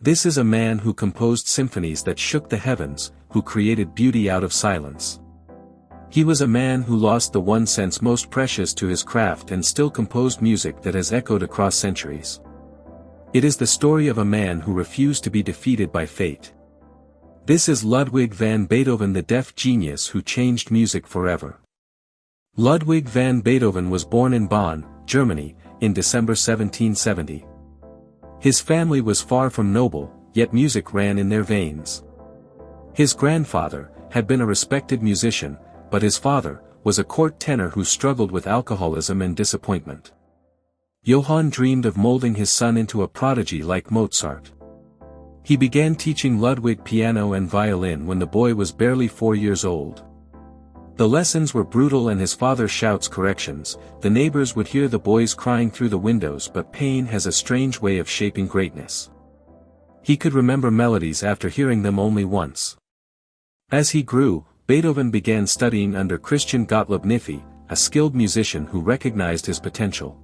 This is a man who composed symphonies that shook the heavens, who created beauty out of silence. He was a man who lost the one sense most precious to his craft and still composed music that has echoed across centuries. It is the story of a man who refused to be defeated by fate. This is Ludwig van Beethoven, the deaf genius who changed music forever. Ludwig van Beethoven was born in Bonn, Germany, in December 1770. His family was far from noble, yet music ran in their veins. His grandfather had been a respected musician, but his father was a court tenor who struggled with alcoholism and disappointment. Johann dreamed of molding his son into a prodigy like Mozart. He began teaching Ludwig piano and violin when the boy was barely 4 years old. The lessons were brutal and his father shouts corrections. The neighbors would hear the boys crying through the windows, but pain has a strange way of shaping greatness. He could remember melodies after hearing them only once. As he grew, Beethoven began studying under Christian Gottlob Niffy, a skilled musician who recognized his potential.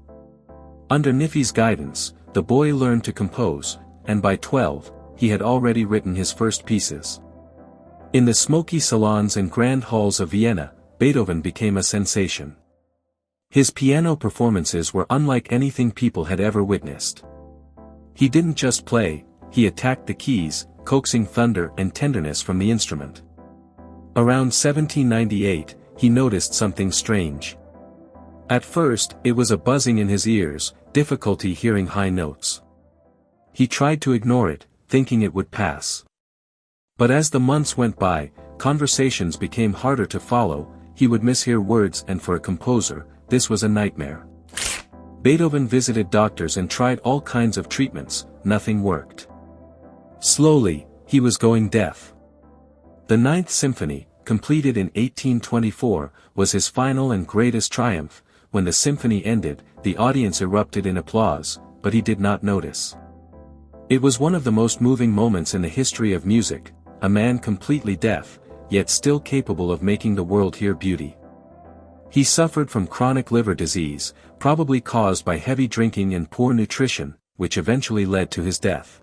Under Niffy's guidance, the boy learned to compose, and by 12, he had already written his first pieces. In the smoky salons and grand halls of Vienna, Beethoven became a sensation. His piano performances were unlike anything people had ever witnessed. He didn't just play, he attacked the keys, coaxing thunder and tenderness from the instrument. Around 1798, he noticed something strange. At first, it was a buzzing in his ears, difficulty hearing high notes. He tried to ignore it, thinking it would pass. But as the months went by, conversations became harder to follow, he would mishear words, and for a composer, this was a nightmare. Beethoven visited doctors and tried all kinds of treatments, nothing worked. Slowly, he was going deaf. The Ninth Symphony, completed in 1824, was his final and greatest triumph. When the symphony ended, the audience erupted in applause, but he did not notice. It was one of the most moving moments in the history of music, a man completely deaf, yet still capable of making the world hear beauty. He suffered from chronic liver disease, probably caused by heavy drinking and poor nutrition, which eventually led to his death.